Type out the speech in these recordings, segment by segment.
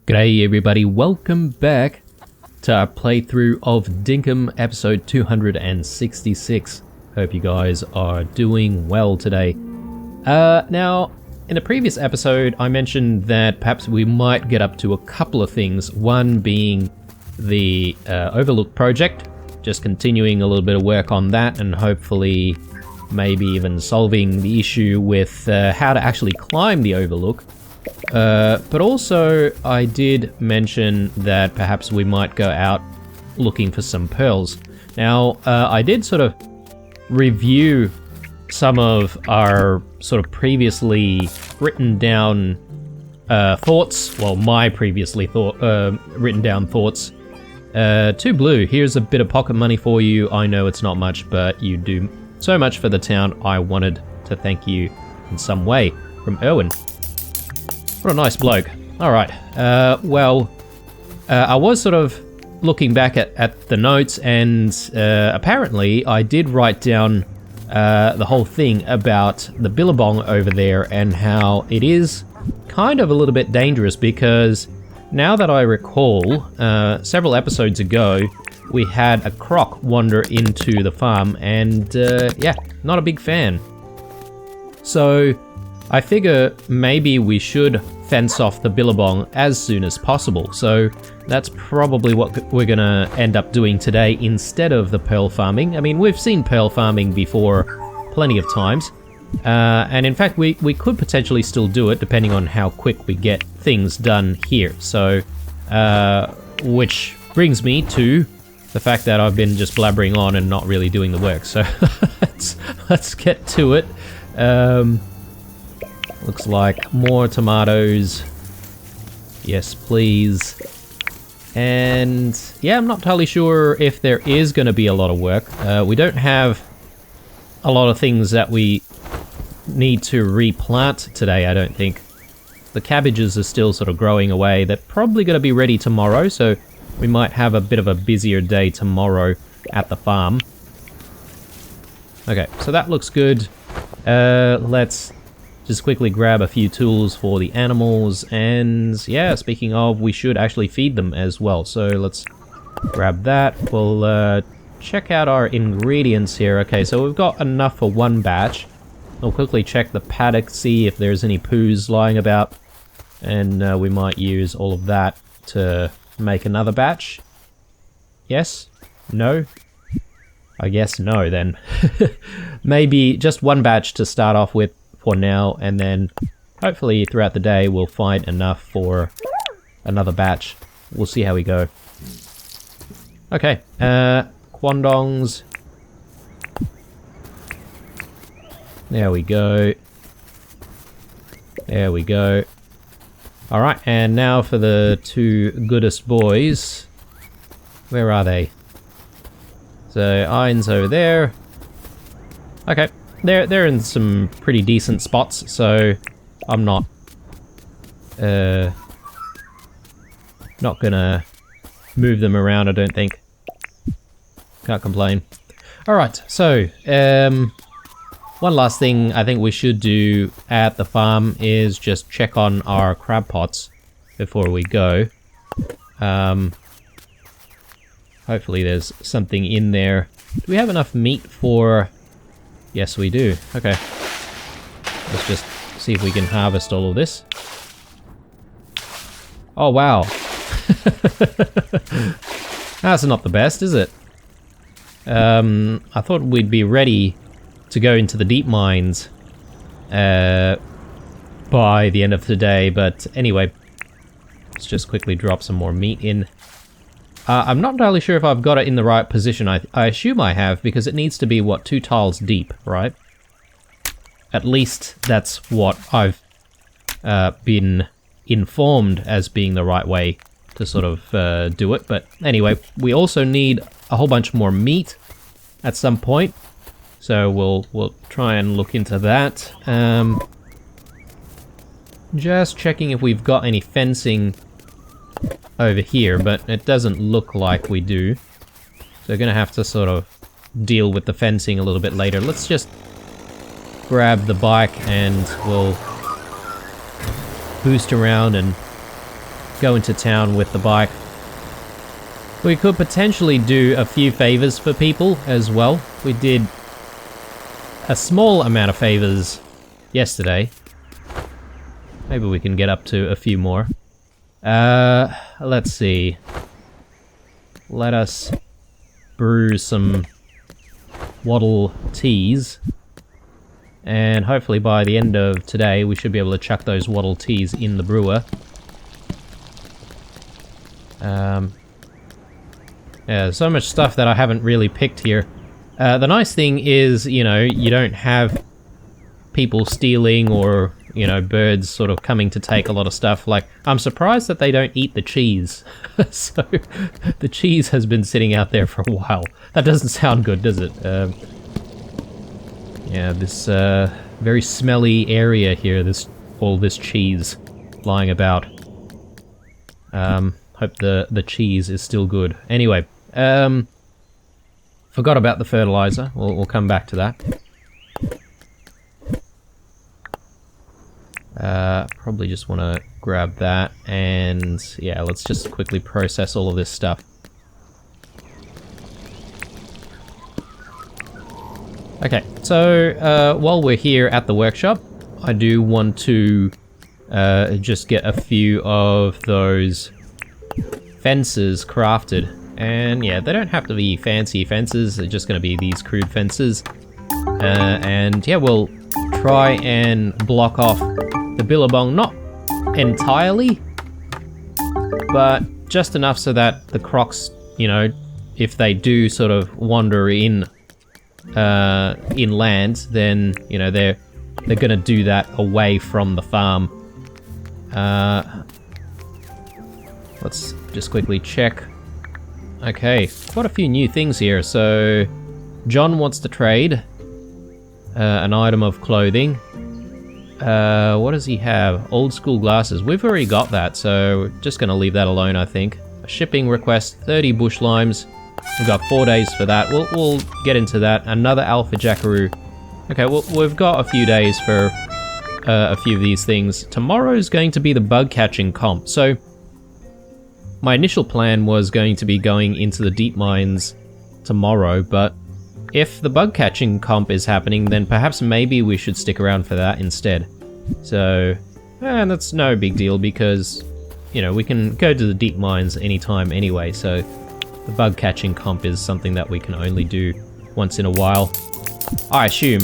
G'day everybody, welcome back to our playthrough of Dinkum episode 266. Hope you guys are doing well today. Now, in the previous episode I mentioned that perhaps we might get up to a couple of things, one being the Overlook project, just continuing a little bit of work on that and hopefully maybe even solving the issue with how to actually climb the Overlook. But also I did mention that perhaps we might go out looking for some pearls. Now, I did sort of review some of our sort of previously written down thoughts. Well, my previously written down thoughts. 2 blue, here's a bit of pocket money for you. I know it's not much, but you do so much for the town. I wanted to thank you in some way. From Erwin. What a nice bloke. Alright, I was sort of looking back at the notes and apparently I did write down the whole thing about the billabong over there and how it is kind of a little bit dangerous because now that I recall, several episodes ago we had a croc wander into the farm and yeah, not a big fan. So I figure maybe we should fence off the billabong as soon as possible. So that's probably what we're gonna end up doing today instead of the pearl farming. I mean, we've seen pearl farming before plenty of times. And in fact, we could potentially still do it depending on how quick we get things done here. So, which brings me to the fact that I've been just blabbering on and not really doing the work. So let's get to it. Looks like more tomatoes. Yes, please. And yeah, I'm not totally sure if there is going to be a lot of work. We don't have a lot of things that we need to replant today, I don't think. The cabbages are still sort of growing away. They're probably going to be ready tomorrow, so we might have a bit of a busier day tomorrow at the farm. Okay, so that looks good. Let's just quickly grab a few tools for the animals, and yeah, speaking of, we should actually feed them as well. So let's grab that. We'll check out our ingredients here. Okay, so we've got enough for one batch. We'll quickly check the paddock, see if there's any poos lying about, and we might use all of that to make another batch. Yes? No? I guess no then. Maybe just one batch to start off with for now, and then hopefully throughout the day we'll find enough for another batch. We'll see how we go. Okay, quandongs. There we go. There we go. Alright, and now for the 2 goodest boys. Where are they? So, iron's over there. Okay. They're in some pretty decent spots, so I'm not gonna move them around, I don't think. Can't complain. Alright, so one last thing I think we should do at the farm is just check on our crab pots before we go. Hopefully there's something in there. Do we have enough meat for... Yes, we do. Okay. Let's just see if we can harvest all of this. Oh, wow. That's not the best, is it? I thought we'd be ready to go into the deep mines by the end of the day, but anyway. Let's just quickly drop some more meat in. I'm not entirely sure if I've got it in the right position. I assume I have, because it needs to be, what, 2 tiles deep, right? At least that's what I've been informed as being the right way to sort of do it. But anyway, we also need a whole bunch more meat at some point. So we'll try and look into that. Just checking if we've got any fencing over here, but it doesn't look like we do. So we're gonna have to sort of deal with the fencing a little bit later. Let's just grab the bike and we'll boost around and go into town with the bike. We could potentially do a few favors for people as well. We did a small amount of favors yesterday. Maybe we can get up to a few more. Let's see. Let us brew some waddle teas. And hopefully by the end of today, we should be able to chuck those waddle teas in the brewer. Yeah, so much stuff that I haven't really picked here. The nice thing is, you know, you don't have people stealing or, you know, birds sort of coming to take a lot of stuff. Like, I'm surprised that they don't eat the cheese. So, the cheese has been sitting out there for a while. That doesn't sound good, does it? Yeah, this very smelly area here, all this cheese lying about. Hope the cheese is still good. Anyway, forgot about the fertilizer. We'll come back to that. Probably just want to grab that, and yeah, let's just quickly process all of this stuff. Okay, so while we're here at the workshop, I do want to just get a few of those fences crafted. And yeah, they don't have to be fancy fences, they're just going to be these crude fences. And yeah, we'll try and block off the billabong, not entirely, but just enough so that the crocs, you know, if they do sort of wander inland, then, you know, they're gonna do that away from the farm. Let's just quickly check. Okay, quite a few new things here. So John wants to trade an item of clothing. What does he have? Old school glasses. We've already got that, so we're just gonna leave that alone, I think. A shipping request, 30 bush limes. We've got 4 days for that. We'll get into that. Another alpha jackaroo. Okay, well, we've got a few days for a few of these things. Tomorrow's going to be the bug catching comp. So my initial plan was going to be going into the deep mines tomorrow, but if the bug catching comp is happening, then perhaps maybe we should stick around for that instead. So, and that's no big deal because, you know, we can go to the deep mines anytime anyway, so the bug catching comp is something that we can only do once in a while, I assume.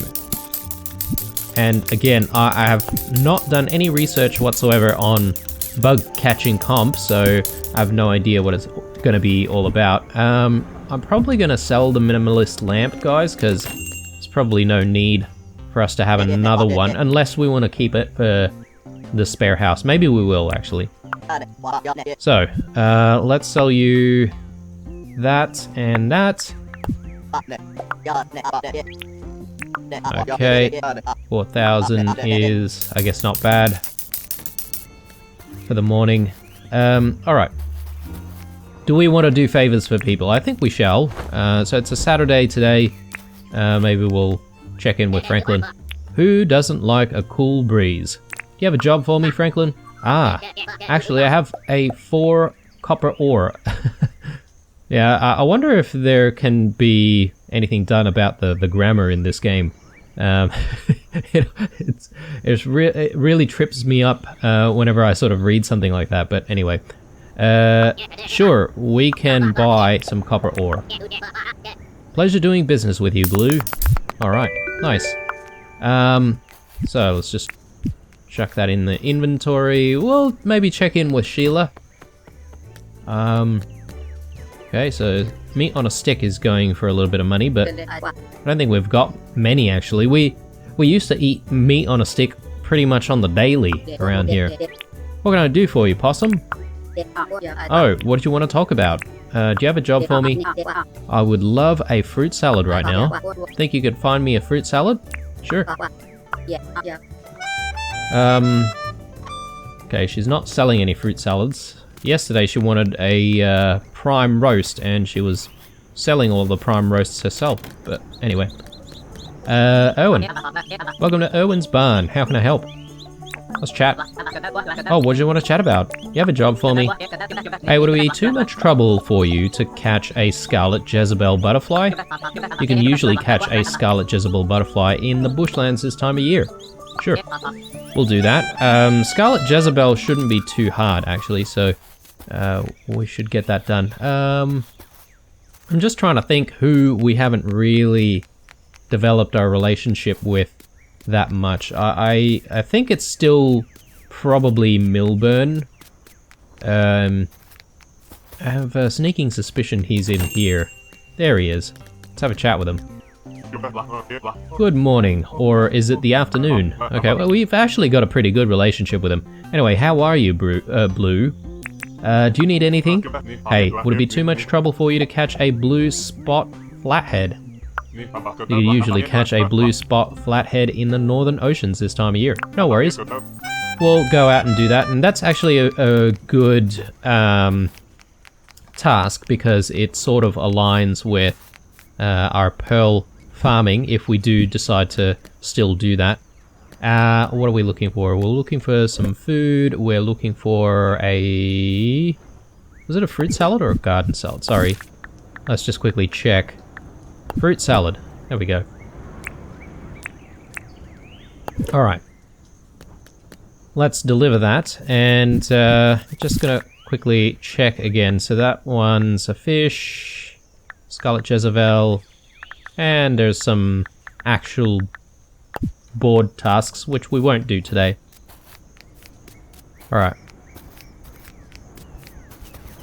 And again, I have not done any research whatsoever on bug catching comp, so I have no idea what it's going to be all about. I'm probably going to sell the minimalist lamp, guys, because there's probably no need for us to have another one, unless we want to keep it for the spare house. Maybe we will, actually. So, let's sell you that and that. Okay, 4,000 is, I guess, not bad for the morning. Alright. Do we want to do favors for people? I think we shall. So it's a Saturday today. Maybe we'll check in with Franklin. Who doesn't like a cool breeze? Do you have a job for me, Franklin? Ah, actually I have a 4 copper ore. Yeah, I wonder if there can be anything done about the grammar in this game. It really trips me up whenever I sort of read something like that, but anyway. Sure, we can buy some copper ore. Pleasure doing business with you, Blue. Alright, nice. So let's just chuck that in the inventory. We'll maybe check in with Sheila. Okay, so meat on a stick is going for a little bit of money, but I don't think we've got many, actually. We used to eat meat on a stick pretty much on the daily around here. What can I do for you, Possum? Oh, what do you want to talk about? Do you have a job for me? I would love a fruit salad right now. Think you could find me a fruit salad? Sure. Okay, she's not selling any fruit salads. Yesterday she wanted a prime roast, and she was selling all the prime roasts herself. But anyway. Erwin. Welcome to Erwin's Barn. How can I help? Let's chat. Oh, what do you want to chat about? You have a job for me? Hey, would it be too much trouble for you to catch a scarlet Jezebel butterfly? You can usually catch a scarlet Jezebel butterfly in the bushlands this time of year. Sure, we'll do that. Scarlet Jezebel shouldn't be too hard, actually, so we should get that done. I'm just trying to think who we haven't really developed our relationship with that much. I think it's still probably Milburn. I have a sneaking suspicion he's in here. There he is. Let's have a chat with him. Good morning, or is it the afternoon? Okay, well, we've actually got a pretty good relationship with him. Anyway, how are you, Blue? Do you need anything? Hey, would it be too much trouble for you to catch a blue spot flathead? You can usually catch a blue spot flathead in the northern oceans this time of year. No worries. We'll go out and do that, and that's actually a good task because it sort of aligns with our pearl farming if we do decide to still do that. What are we looking for? We're looking for some food. We're looking for a... Was it a fruit salad or a garden salad? Sorry. Let's just quickly check. Fruit salad. There we go. Alright. Let's deliver that. And just gonna quickly check again. So that one's a fish. Scarlet Jezebel. And there's some actual board tasks, which we won't do today. Alright.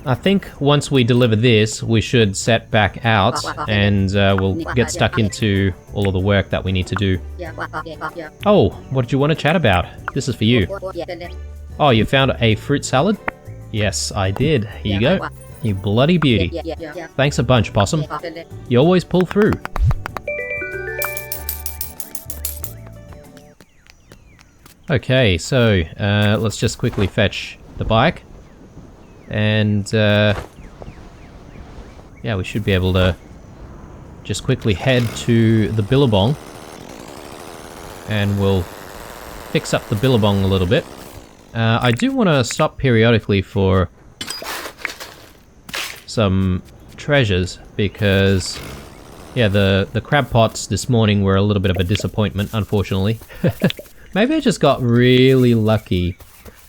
I think once we deliver this, we should set back out and we'll get stuck into all of the work that we need to do. Oh, what did you want to chat about? This is for you. Oh, you found a fruit salad? Yes, I did. Here you go. You bloody beauty. Thanks a bunch, Possum. You always pull through. Okay, so let's just quickly fetch the bike. And yeah, we should be able to just quickly head to the Billabong. And we'll fix up the Billabong a little bit. I do want to stop periodically for some treasures because, yeah, the crab pots this morning were a little bit of a disappointment, unfortunately. Maybe I just got really lucky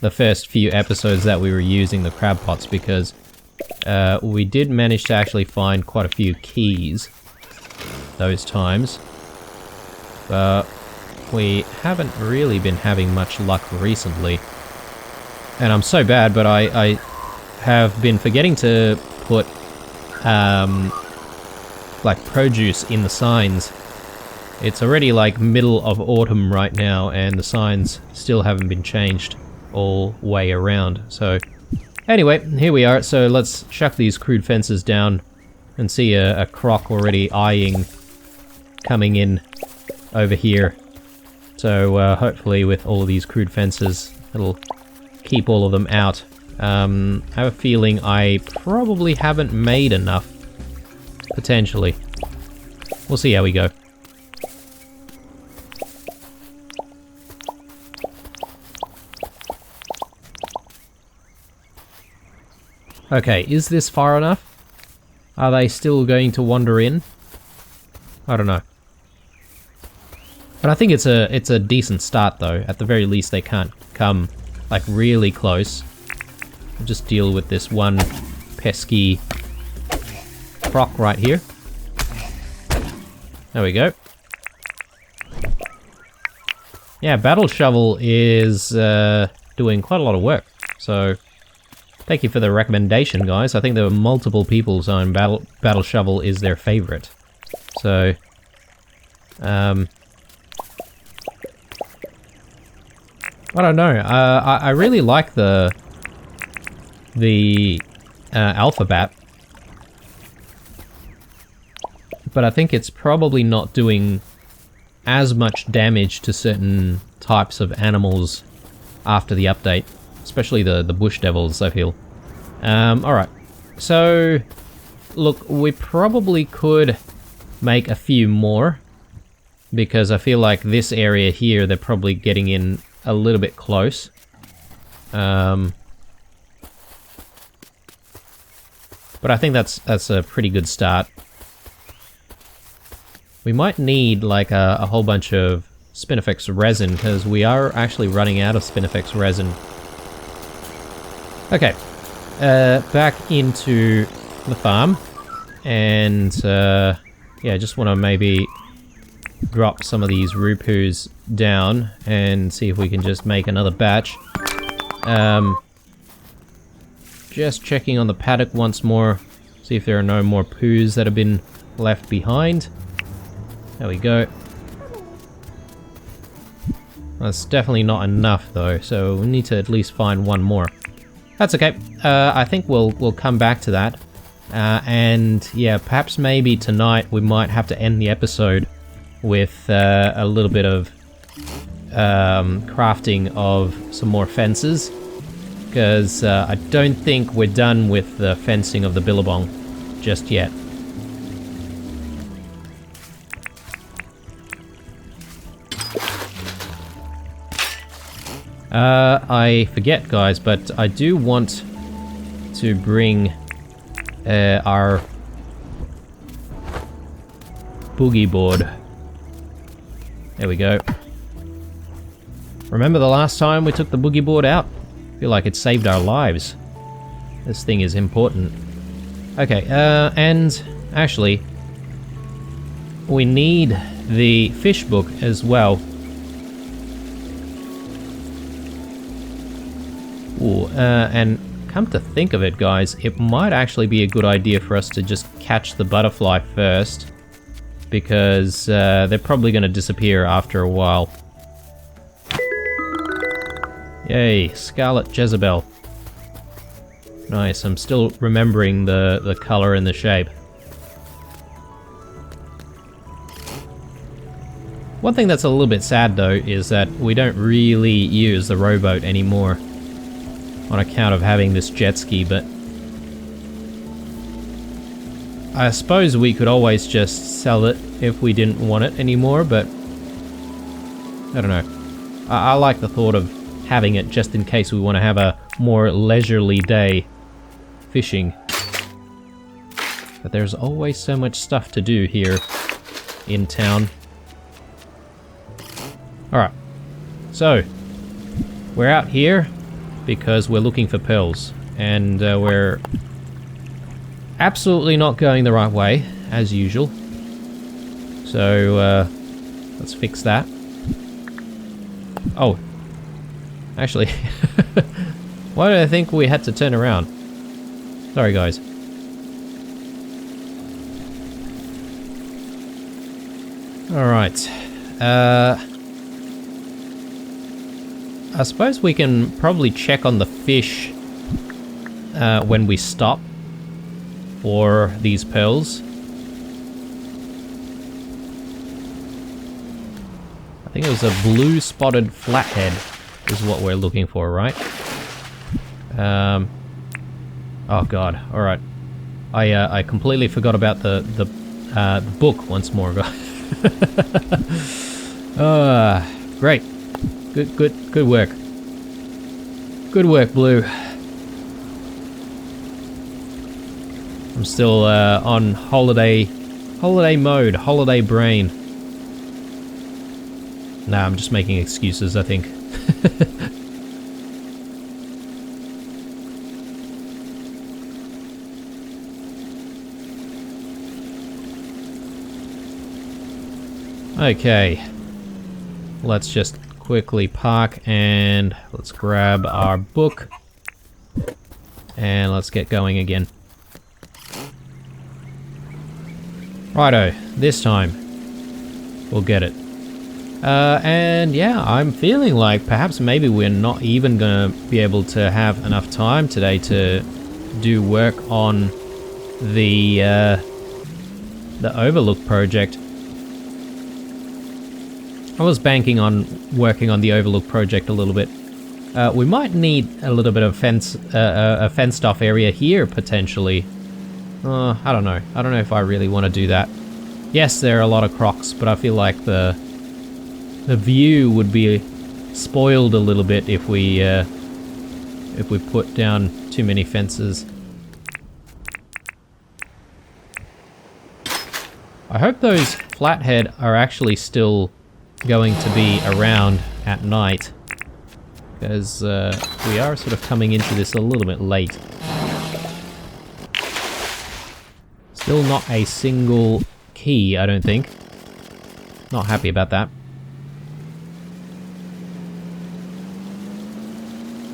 the first few episodes that we were using the crab pots because we did manage to actually find quite a few keys those times. But we haven't really been having much luck recently. And I'm so bad, but I have been forgetting to put like produce in the signs. It's already like middle of autumn right now and the signs still haven't been changed all way around. So anyway, here we are. So let's chuck these crude fences down and see a croc already eyeing coming in over here. So hopefully with all of these crude fences it'll keep all of them out. I have a feeling I probably haven't made enough, potentially. We'll see how we go. Okay, is this far enough? Are they still going to wander in? I don't know. But I think it's a decent start though. At the very least they can't come like really close. We'll just deal with this one pesky croc right here. There we go. Yeah, Battle Shovel is doing quite a lot of work. So thank you for the recommendation, guys. I think there were multiple people saying Battle Shovel is their favorite. So, I don't know. I really like the alphabet, but I think it's probably not doing as much damage to certain types of animals after the update. Especially the bush devils, I feel. Alright. So, look, we probably could make a few more. Because I feel like this area here, they're probably getting in a little bit close. But I think that's a pretty good start. We might need like a whole bunch of Spinifex resin, because we are actually running out of Spinifex resin. Okay, back into the farm, and yeah, just want to maybe drop some of these rupus down and see if we can just make another batch. Just checking on the paddock once more, see if there are no more poos that have been left behind. There we go. That's definitely not enough though, so we need to at least find one more. That's okay. I think we'll come back to that. And yeah, perhaps maybe tonight we might have to end the episode with a little bit of crafting of some more fences, because I don't think we're done with the fencing of the Billabong just yet. I forget, guys, but I do want to bring our boogie board. There we go. Remember the last time we took the boogie board out? I feel like it saved our lives. This thing is important. Okay, and actually, we need the fish book as well. Ooh, and come to think of it, guys, it might actually be a good idea for us to just catch the butterfly first, because they're probably going to disappear after a while. Yay, Scarlet Jezebel. Nice, I'm still remembering the color and the shape. One thing that's a little bit sad though is that we don't really use the rowboat anymore on account of having this jet ski, but I suppose we could always just sell it if we didn't want it anymore, but I don't know. I like the thought of having it just in case we want to have a more leisurely day fishing. But there's always so much stuff to do here in town. Alright, so we're out here because we're looking for pearls, and we're absolutely not going the right way, as usual. So, let's fix that. Oh, actually, why did I think we had to turn around? Sorry, guys. Alright, I suppose we can probably check on the fish when we stop for these pearls. I think it was a blue spotted flathead is what we're looking for, right? Oh god, alright. I completely forgot about the book once more, guys. Great. Good work. Good work, Blue. I'm still on holiday mode, holiday brain. Nah, I'm just making excuses, I think. Okay. Let's just quickly park and let's grab our book and let's get going again. Righto, this time we'll get it. And yeah, I'm feeling like perhaps maybe we're not even gonna be able to have enough time today to do work on the Overlook project. I was banking on working on the Overlook project a little bit. We might need a little bit of a fenced off area here, potentially. I don't know. I don't know if I really want to do that. Yes, there are a lot of crocs, but I feel like the view would be spoiled a little bit if we put down too many fences. I hope those flathead are actually still going to be around at night, because we are sort of coming into this a little bit late. Still not a single key, I don't think. Not happy about that.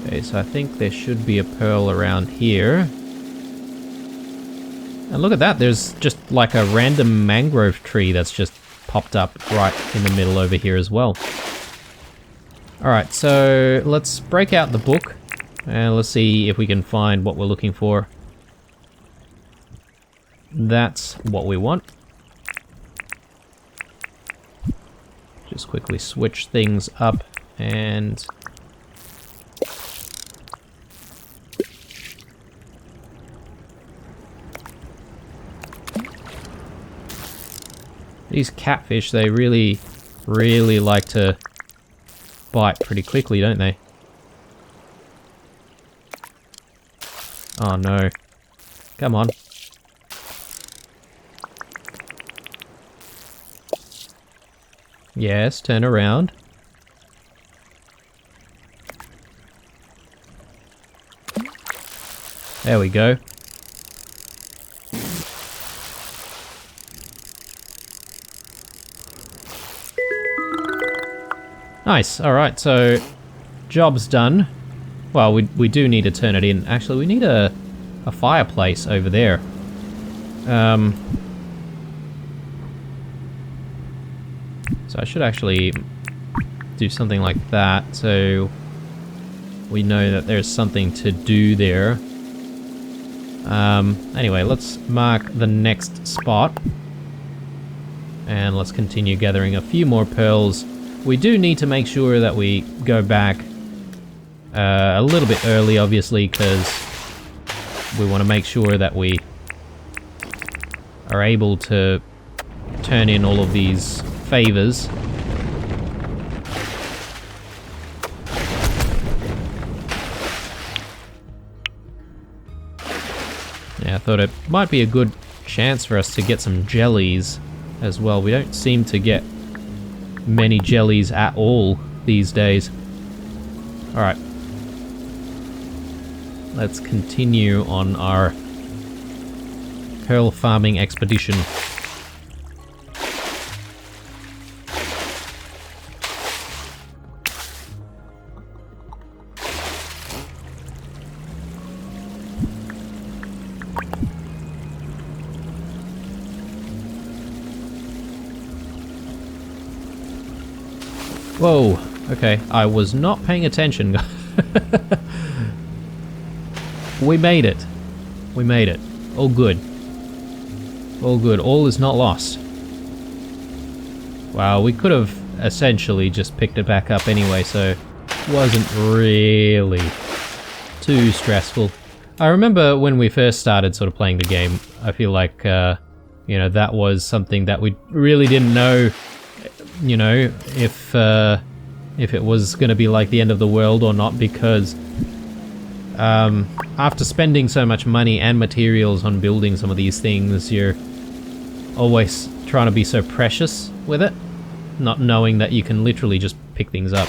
Okay, so I think there should be a pearl around here. And look at that, there's just like a random mangrove tree that's just popped up right in the middle over here as well. Alright, so let's break out the book and let's see if we can find what we're looking for. That's what we want. Just quickly switch things up and... These catfish, they really like to bite pretty quickly, don't they? Oh no. Come on. Yes, turn around. There we go. Nice, alright, so job's done. Well, we do need to turn it in. Actually, we need a fireplace over there. So I should actually do something like that, so we know that there's something to do there. Anyway, let's mark the next spot. And let's continue gathering a few more pearls. We do need to make sure that we go back a little bit early, obviously, because we want to make sure that we are able to turn in all of these favors. Yeah, I thought it might be a good chance for us to get some jellies as well. We don't seem to get many jellies at all these days. Alright. Let's continue on our pearl farming expedition. Whoa, okay, I was not paying attention. We made it. We made it. All good. All good. All is not lost. Wow, we could have essentially just picked it back up anyway, so it wasn't really too stressful. I remember when we first started sort of playing the game, I feel like, you know, that was something that we really didn't know, you know, if it was going to be like the end of the world or not, because after spending so much money and materials on building some of these things, you're always trying to be so precious with it, not knowing that you can literally just pick things up.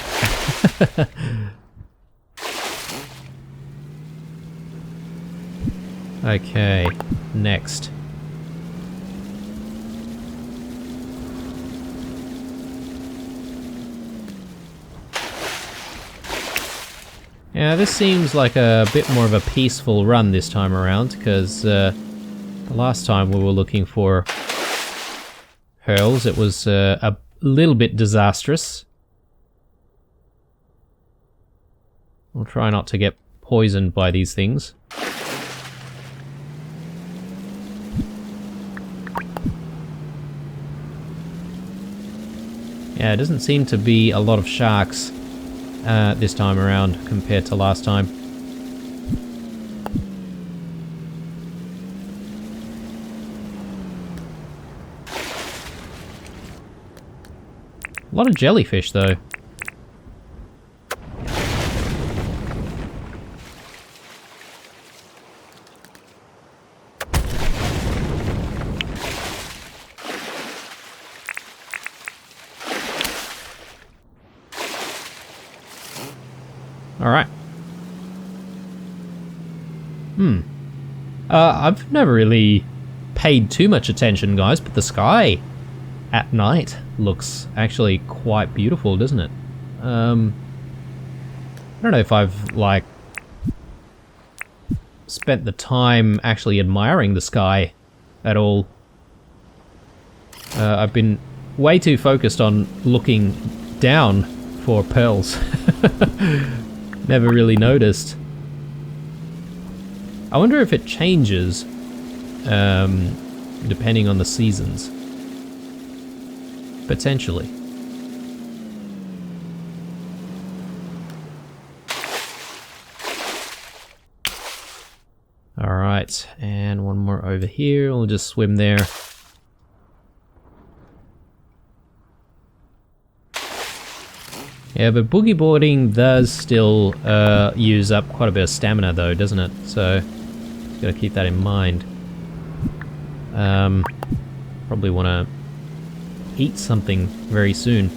Okay, next. Yeah, this seems like a bit more of a peaceful run this time around, because the last time we were looking for pearls, it was a little bit disastrous. We'll try not to get poisoned by these things. Yeah, it doesn't seem to be a lot of sharks this time around compared to last time. A lot of jellyfish though. Alright. I've never really paid too much attention, guys, but the sky at night looks actually quite beautiful, doesn't it? I don't know if I've, like, spent the time actually admiring the sky at all. I've been way too focused on looking down for pearls. Never really noticed. I wonder if it changes depending on the seasons. Potentially. Alright, and one more over here. We'll just swim there. Yeah, but boogie boarding does still use up quite a bit of stamina though, doesn't it? So, gotta keep that in mind. Probably want to eat something very soon.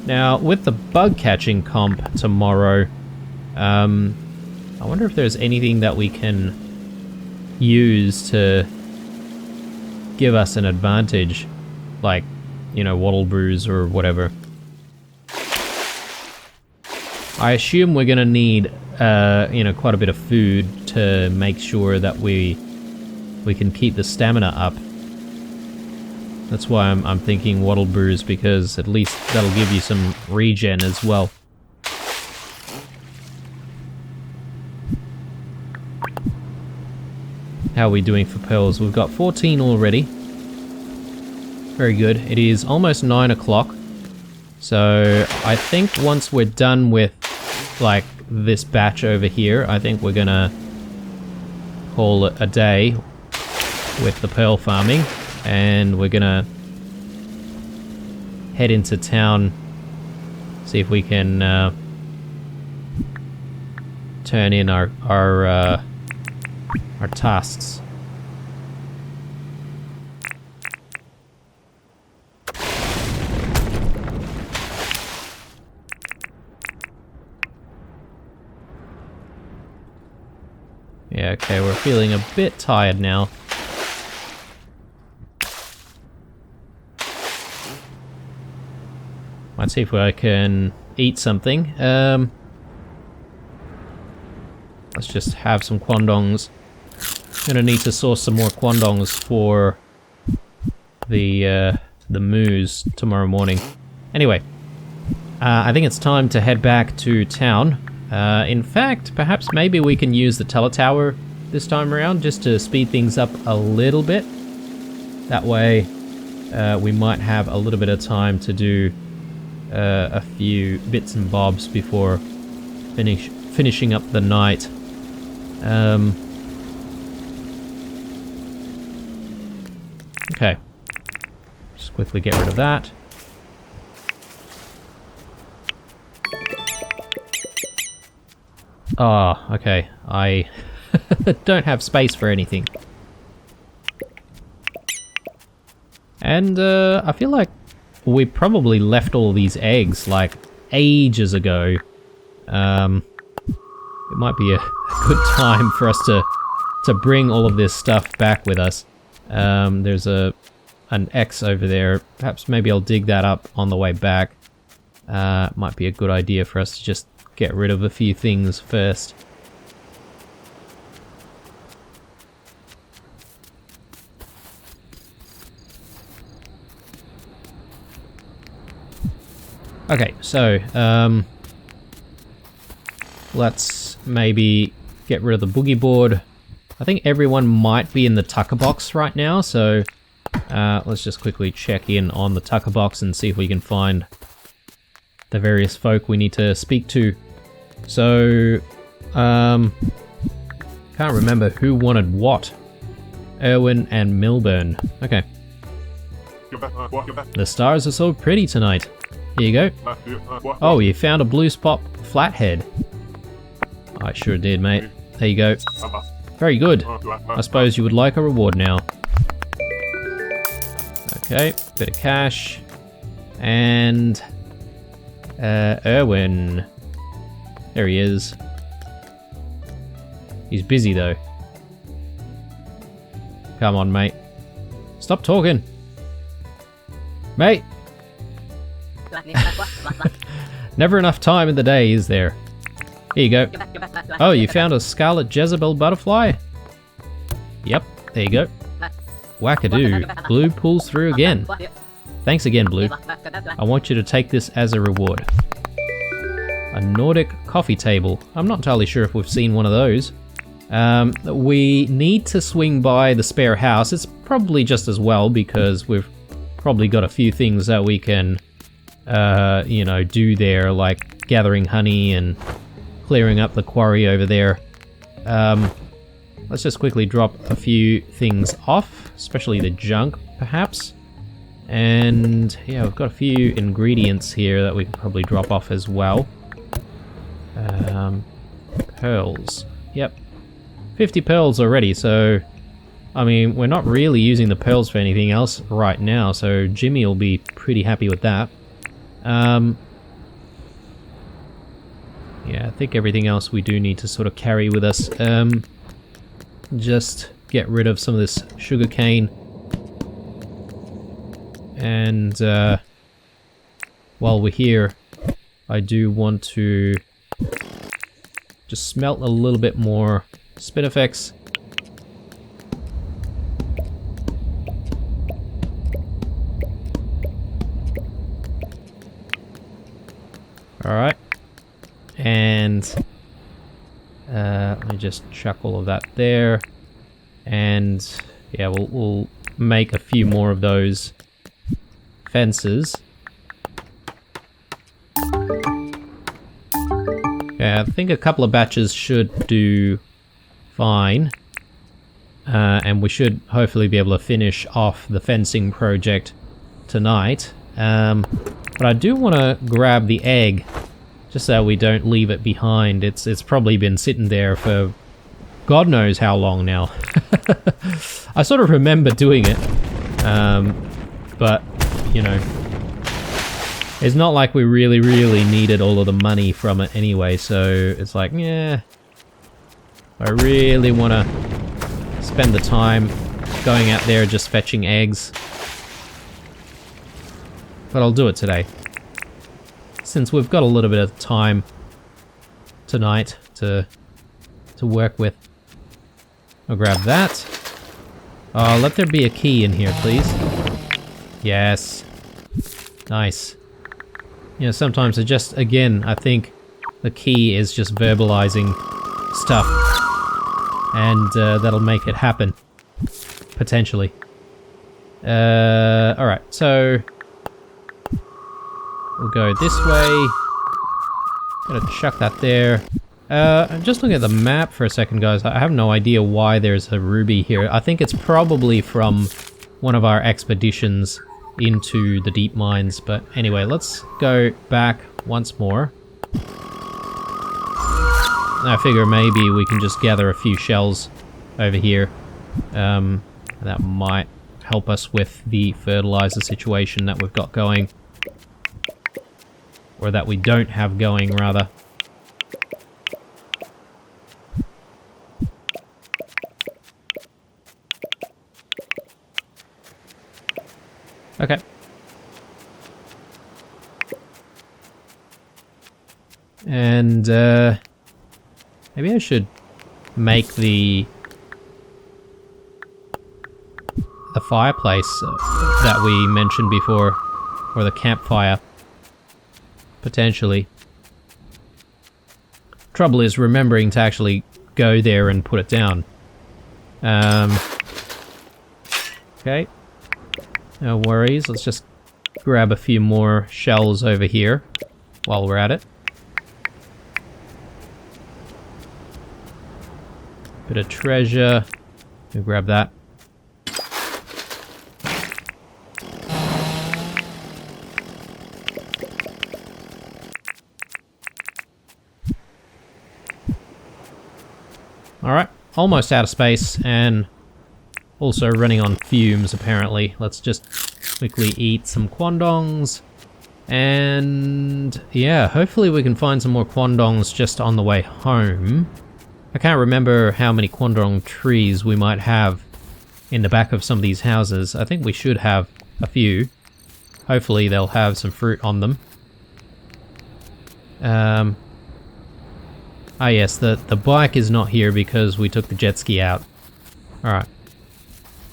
Now, with the bug catching comp tomorrow, I wonder if there's anything that we can use to give us an advantage, like, you know, wattle brews or whatever. I assume we're gonna need, you know, quite a bit of food to make sure that we can keep the stamina up. That's why I'm thinking wattle brews, because at least that'll give you some regen as well. How are we doing for pearls? We've got 14 already. Very good. It is almost 9 o'clock. So I think once we're done with, like, this batch over here, I think we're gonna call it a day with the pearl farming, and we're gonna head into town, see if we can turn in our tasks. Yeah, okay, we're feeling a bit tired now. Let's see if I can eat something. Let's just have some quandongs. Gonna need to source some more quandongs for the moose tomorrow morning. Anyway, I think it's time to head back to town. In fact, perhaps maybe we can use the teletower this time around just to speed things up a little bit. That way, we might have a little bit of time to do a few bits and bobs before finishing up the night. Okay. Just quickly get rid of that. Ah, oh, okay. I don't have space for anything. And I feel like we probably left all these eggs like ages ago. It might be a good time for us to bring all of this stuff back with us. There's an X over there. Perhaps maybe I'll dig that up on the way back. Might be a good idea for us to just get rid of a few things first. Okay, so let's maybe get rid of the boogie board. I think everyone might be in the tucker box right now, so let's just quickly check in on the tucker box and see if we can find the various folk we need to speak to. So, can't remember who wanted what. Erwin and Milburn. Okay. The stars are so pretty tonight. Here you go. Oh, you found a blue spot flathead. I sure did, mate. There you go. Very good. I suppose you would like a reward now. Okay, bit of cash. And Erwin. There he is. He's busy though. Come on, mate. Stop talking. Mate! Never enough time in the day, is there? Here you go. Oh, you found a scarlet Jezebel butterfly? Yep, there you go. Wackadoo. Blue pulls through again. Thanks again, Blue. I want you to take this as a reward. A Nordic coffee table. I'm not entirely sure if we've seen one of those. We need to swing by the spare house. It's probably just as well because we've probably got a few things that we can, you know, do there, like gathering honey and clearing up the quarry over there. Let's just quickly drop a few things off, especially the junk, perhaps. And yeah, we've got a few ingredients here that we can probably drop off as well. Pearls. Yep. 50 pearls already, so I mean, we're not really using the pearls for anything else right now, so Jimmy will be pretty happy with that. Yeah, I think everything else we do need to sort of carry with us. Just get rid of some of this sugar cane. And while we're here, I do want to just smelt a little bit more spinifex. Alright. And let me just chuck all of that there. And yeah, we'll make a few more of those fences. Yeah, I think a couple of batches should do fine. And we should hopefully be able to finish off the fencing project tonight. But I do want to grab the egg, just so we don't leave it behind. It's probably been sitting there for God knows how long now. I sort of remember doing it, but you know, it's not like we really needed all of the money from it anyway, so it's like, yeah, I really want to spend the time going out there just fetching eggs. But I'll do it today, since we've got a little bit of time tonight to work with. I'll grab that. Oh, let there be a key in here, please. Yes. Nice. You know, sometimes it just, again, I think the key is just verbalizing stuff. And that'll make it happen. Potentially. Alright, so we'll go this way. Gotta chuck that there. I'm just looking at the map for a second, guys. I have no idea why there's a ruby here. I think it's probably from one of our expeditions into the deep mines. But anyway, let's go back once more. I figure maybe we can just gather a few shells over here. That might help us with the fertilizer situation that we've got going. Or that we don't have going, rather. Okay. And maybe I should make the fireplace that we mentioned before, or the campfire, potentially. Trouble is remembering to actually go there and put it down. Okay. No worries, let's just grab a few more shells over here while we're at it. Bit of treasure. We'll grab that. Alright, almost out of space and also running on fumes apparently. Let's just quickly eat some quandongs. And yeah, hopefully we can find some more quandongs just on the way home. I can't remember how many quandong trees we might have in the back of some of these houses. I think we should have a few. Hopefully they'll have some fruit on them. Ah yes, the bike is not here because we took the jet ski out. Alright.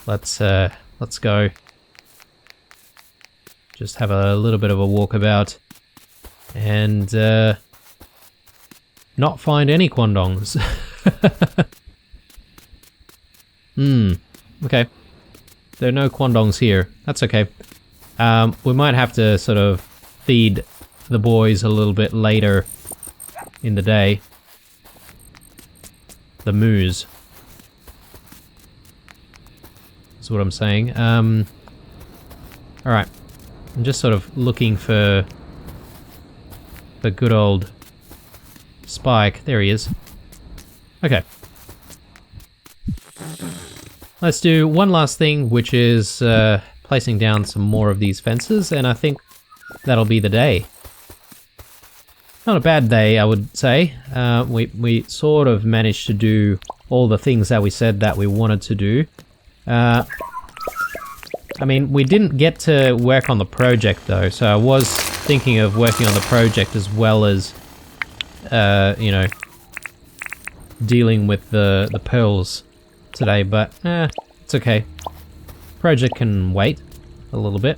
Let's go. Just have a little bit of a walkabout. And not find any quandongs. Okay. There are no quandongs here. That's okay. We might have to sort of feed the boys a little bit later in the day. The moose. That's what I'm saying. Alright. I'm just sort of looking for the good old Spike. There he is. Okay. Let's do one last thing, which is placing down some more of these fences, and I think that'll be the day. Not a bad day, I would say. We sort of managed to do all the things that we said that we wanted to do. I mean, we didn't get to work on the project though, so I was thinking of working on the project as well as, you know, dealing with the pearls today, but it's okay. Project can wait a little bit.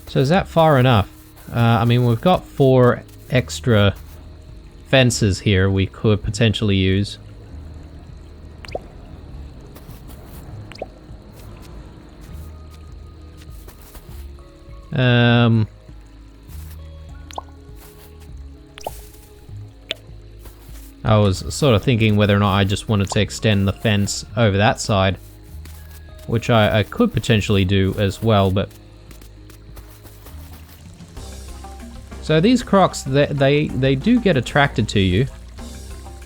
So is that far enough? I mean, we've got 4 extra fences here we could potentially use. I was sort of thinking whether or not I just wanted to extend the fence over that side, which I could potentially do as well, but... So these crocs, they do get attracted to you,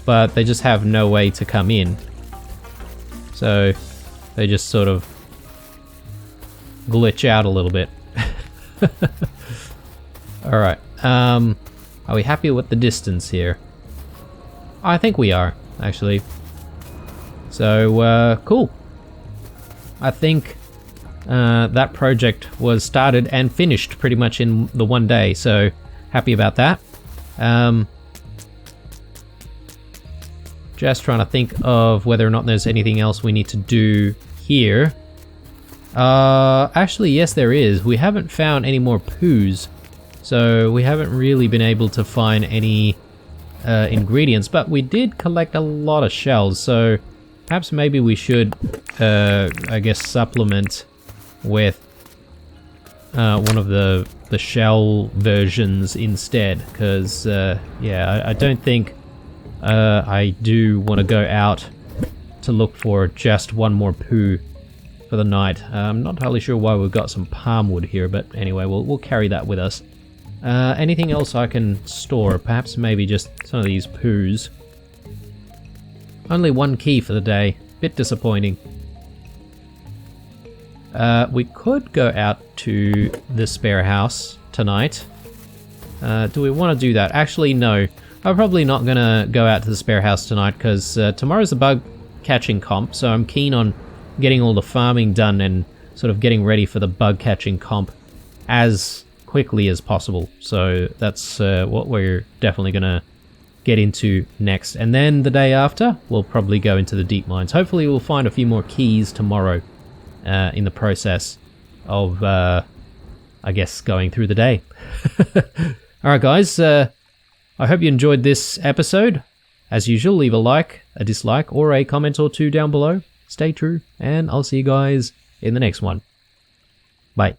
but they just have no way to come in. So they just sort of glitch out a little bit. Alright, are we happy with the distance here? I think we are, actually. So, cool. I think that project was started and finished pretty much in the one day, so happy about that. Just trying to think of whether or not there's anything else we need to do here. Actually, yes, there is. We haven't found any more poos, so we haven't really been able to find any ingredients, but we did collect a lot of shells, so perhaps maybe we should, I guess, supplement with one of the shell versions instead, because, yeah, I don't think I do want to go out to look for just one more poo for the night. I'm not entirely sure why we've got some palm wood here, but anyway, we'll carry that with us. Anything else I can store? Perhaps maybe just some of these poos. Only 1 key for the day. Bit disappointing. We could go out to the spare house tonight. Do we want to do that? Actually, no. I'm probably not going to go out to the spare house tonight because tomorrow's the bug catching comp, so I'm keen on getting all the farming done and sort of getting ready for the bug catching comp as quickly as possible. So that's what we're definitely going to get into next. And then the day after, we'll probably go into the deep mines. Hopefully we'll find a few more keys tomorrow in the process of, I guess, going through the day. Alright guys, I hope you enjoyed this episode. As usual, leave a like, a dislike, or a comment or two down below. Stay true, and I'll see you guys in the next one. Bye.